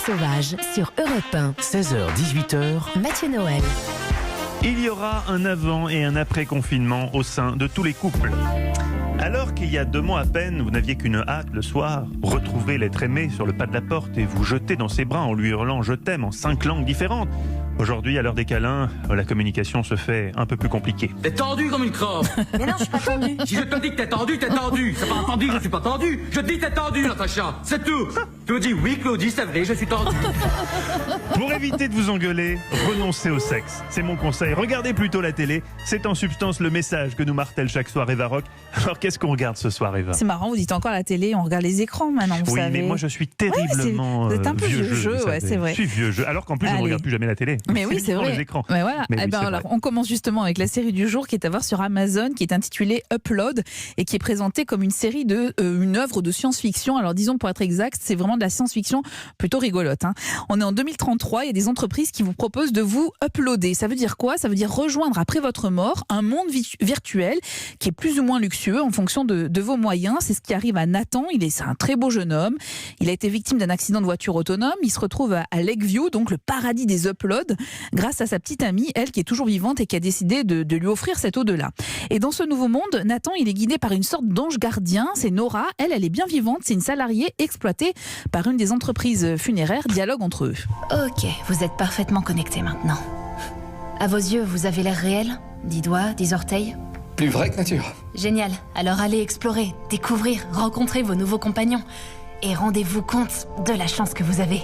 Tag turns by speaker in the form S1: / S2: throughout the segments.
S1: sauvage sur Europe 1.
S2: 16h-18h.
S1: Mathieu Noël.
S3: Il y aura un avant et un après confinement au sein de tous les couples. Alors qu'il y a 2 mois à peine, vous n'aviez qu'une hâte le soir, retrouver l'être aimé sur le pas de la porte et vous jeter dans ses bras en lui hurlant « je t'aime » en 5 langues différentes. Aujourd'hui, à l'heure des câlins, la communication se fait un peu plus compliquée.
S4: T'es tendu comme une crotte.
S1: Mais non, je suis pas tendue.
S4: Si je te dis que t'es tendu, t'es tendu. C'est pas entendu que je suis pas tendu. Je dis t'es tendu, Natacha. C'est tout. Tu me dis oui, Claudie, c'est vrai, je suis tendu.
S3: Pour éviter de vous engueuler, renoncez au sexe. C'est mon conseil. Regardez plutôt la télé. C'est en substance le message que nous martèle chaque soir Eva Rock. Alors qu'est-ce qu'on regarde ce soir, Eva?
S5: C'est marrant, vous dites encore la télé, on regarde les écrans maintenant, vous
S3: Oui,
S5: savez.
S3: mais moi je suis terriblement
S5: vous êtes un peu
S3: vieux
S5: vieux jeu,
S3: vous
S5: ouais,
S3: savez.
S5: c'est vrai.
S3: Je suis vieux jeu. Alors qu'en plus, je ne
S5: Allez.
S3: regarde plus jamais la télé.
S5: Mais oui, c'est
S3: uniquement
S5: vrai.
S3: les écrans.
S5: Mais voilà.
S3: Mais
S5: Eh
S3: oui,
S5: ben
S3: c'est
S5: alors,
S3: vrai.
S5: on commence justement avec la série du jour qui est à voir sur Amazon, qui est intitulée Upload et qui est présentée comme une série une œuvre de science-fiction. Alors disons pour être exact, c'est vraiment de la science-fiction plutôt rigolote. Hein. On est en 2033, il y a des entreprises qui vous proposent de vous uploader. Ça veut dire quoi? Ça veut dire rejoindre après votre mort un monde virtuel qui est plus ou moins luxueux en fonction de vos moyens. C'est ce qui arrive à Nathan. C'est un très beau jeune homme. Il a été victime d'un accident de voiture autonome. Il se retrouve à Lakeview, donc le paradis des uploads, grâce à sa petite amie, elle qui est toujours vivante et qui a décidé de lui offrir cet au-delà. Et dans ce nouveau monde, Nathan, il est guidé par une sorte d'ange gardien. C'est Nora. Elle est bien vivante. C'est une salariée exploitée par une des entreprises funéraires. Dialogue entre eux.
S6: Ok, vous êtes parfaitement connectés maintenant. À vos yeux, vous avez l'air réel? 10 doigts, 10 orteils?
S7: Plus vrai que nature.
S6: Génial. Alors allez explorer, découvrir, rencontrer vos nouveaux compagnons. Et rendez-vous compte de la chance que vous avez.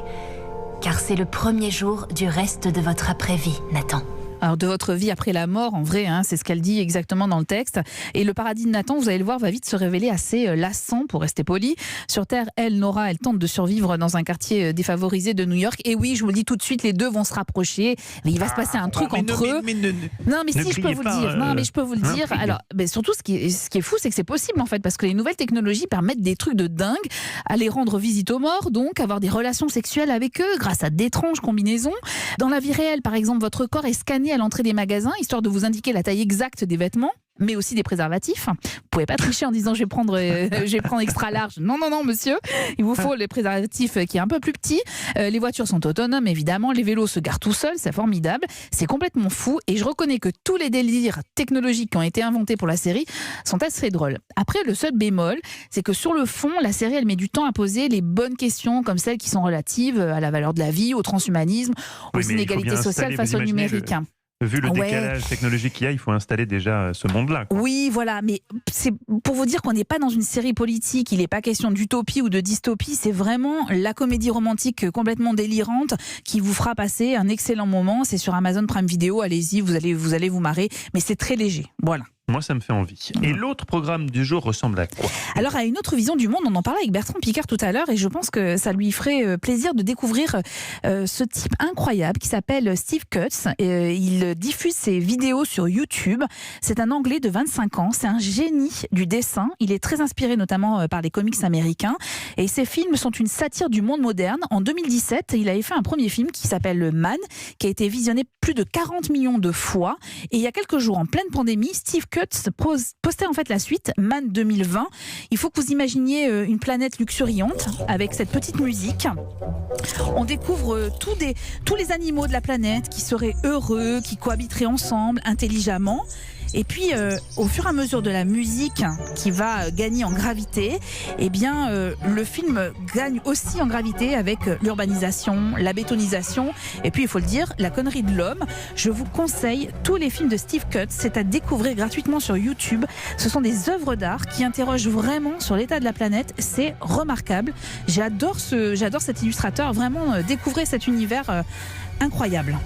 S6: Car c'est le premier jour du reste de votre après-vie, Nathan.
S5: Alors de votre vie après la mort, en vrai, hein, c'est ce qu'elle dit exactement dans le texte. Et le paradis de Nathan, vous allez le voir, va vite se révéler assez lassant, pour rester poli. Sur Terre, Nora, elle tente de survivre dans un quartier défavorisé de New York. Et oui, je vous le dis tout de suite, les deux vont se rapprocher. Mais il va se passer un truc entre eux. Non, mais si, je peux vous le dire. Non, mais je peux vous le dire. Alors, surtout, ce qui est fou, c'est que c'est possible, en fait, parce que les nouvelles technologies permettent des trucs de dingue, aller rendre visite aux morts, donc avoir des relations sexuelles avec eux, grâce à d'étranges combinaisons. Dans la vie réelle, par exemple, votre corps est scanné à l'entrée des magasins, histoire de vous indiquer la taille exacte des vêtements, mais aussi des préservatifs. Vous pouvez pas tricher en disant je vais prendre extra large. Non, monsieur. Il vous faut les préservatifs qui est un peu plus petit. Les voitures sont autonomes, évidemment. Les vélos se garent tout seuls. C'est formidable. C'est complètement fou. Et je reconnais que tous les délires technologiques qui ont été inventés pour la série sont assez drôles. Après, le seul bémol, c'est que sur le fond, la série, elle met du temps à poser les bonnes questions, comme celles qui sont relatives à la valeur de la vie, au transhumanisme, aux inégalités sociales face au numérique.
S3: Vu le décalage technologique qu'il y a, il faut installer déjà ce monde-là.
S5: Oui, voilà, mais c'est pour vous dire qu'on n'est pas dans une série politique, il n'est pas question d'utopie ou de dystopie, c'est vraiment la comédie romantique complètement délirante qui vous fera passer un excellent moment. C'est sur Amazon Prime Video, allez-y, vous allez vous marrer, mais c'est très léger, voilà.
S3: Moi, ça me fait envie. Et l'autre programme du jour ressemble à quoi?
S5: Alors, à une autre vision du monde, on en parlait avec Bertrand Picard tout à l'heure et je pense que ça lui ferait plaisir de découvrir ce type incroyable qui s'appelle Steve Cutts. Il diffuse ses vidéos sur YouTube. C'est un Anglais de 25 ans. C'est un génie du dessin. Il est très inspiré notamment par les comics américains. Et ses films sont une satire du monde moderne. En 2017, il avait fait un premier film qui s'appelle Man, qui a été visionné plus de 40 millions de fois. Et il y a quelques jours, en pleine pandémie, Steve Cutts postait en fait la suite, Man 2020. Il faut que vous imaginiez une planète luxuriante avec cette petite musique. On découvre tous les animaux de la planète qui seraient heureux, qui cohabiteraient ensemble intelligemment. Et puis, au fur et à mesure de la musique qui va gagner en gravité, eh bien, le film gagne aussi en gravité avec l'urbanisation, la bétonisation, et puis, il faut le dire, la connerie de l'homme. Je vous conseille tous les films de Steve Cutts, c'est à découvrir gratuitement sur YouTube. Ce sont des œuvres d'art qui interrogent vraiment sur l'état de la planète. C'est remarquable. J'adore cet illustrateur. Vraiment, découvrez cet univers incroyable.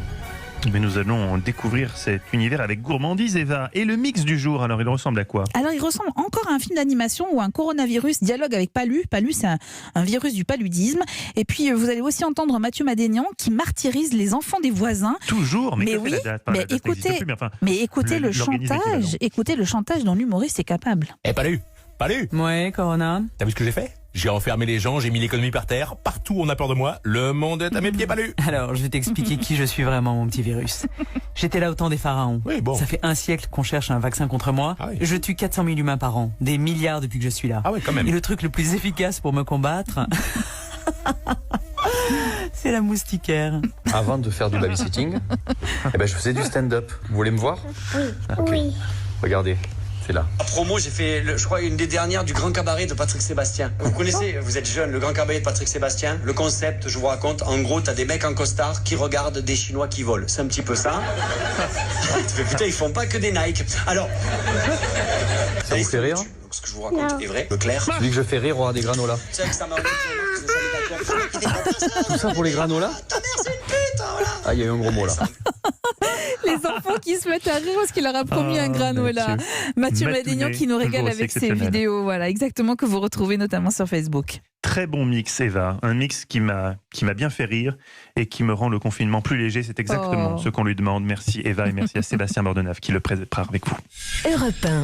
S3: Mais nous allons découvrir cet univers avec gourmandise, Eva. Et le mix du jour, alors il ressemble à quoi?
S5: Alors il ressemble encore à un film d'animation où un coronavirus dialogue avec Palu. Palu, c'est un virus du paludisme. Et puis vous allez aussi entendre Mathieu Madénian qui martyrise les enfants des voisins.
S3: Toujours, mais
S5: oui,
S3: la date,
S5: mais écoutez le chantage. Écoutez le chantage dont l'humoriste est capable.
S7: Palu,
S8: Ouais, Corona.
S7: t'as vu ce que j'ai fait? J'ai enfermé les gens, j'ai mis l'économie par terre. Partout on a peur de moi. Le monde est à mes pieds, Palu.
S8: Alors, je vais t'expliquer qui je suis vraiment, mon petit virus. J'étais là au temps des pharaons.
S7: Oui, bon.
S8: Ça fait un siècle qu'on cherche un vaccin contre moi.
S7: Ah oui.
S8: Je tue 400 000 humains par an. Des milliards depuis que je suis là.
S7: Ah ouais, quand même.
S8: Et le truc le plus efficace pour me combattre... C'est la moustiquaire.
S9: Avant de faire du babysitting, je faisais du stand-up. Vous voulez me voir?
S10: Oui.
S9: Regardez, c'est là.
S4: À promo, j'ai fait, je crois, une des dernières du Grand Cabaret de Patrick Sébastien. Vous connaissez, vous êtes jeune, le Grand Cabaret de Patrick Sébastien. Le concept, je vous raconte, en gros, t'as des mecs en costard qui regardent des Chinois qui volent. C'est un petit peu ça. Tu fais, putain, ils font pas que des Nike. Alors...
S9: Ça vous fait rire?
S4: Ce que je vous raconte est vrai. Leclerc.
S9: Tu dis que je fais rire, aura des granolas.
S4: Tu sais que ça m'a...
S9: Tout ça pour les granolas?
S4: Ta mère, c'est une pute, voilà.
S9: Ah, il y a eu un gros mot là.
S5: Les enfants qui se mettent à rire parce qu'il leur a promis un granola. Mathieu Madénian qui nous régale
S3: toujours aussi
S5: avec ses
S3: exceptionnel.
S5: vidéos, voilà, exactement, que vous retrouvez notamment sur Facebook.
S3: Très bon mix, Eva. Un mix qui m'a bien fait rire et qui me rend le confinement plus léger. C'est exactement ce qu'on lui demande. Merci Eva et merci à Sébastien Bordenave qui le prépare avec vous.
S1: Europe 1.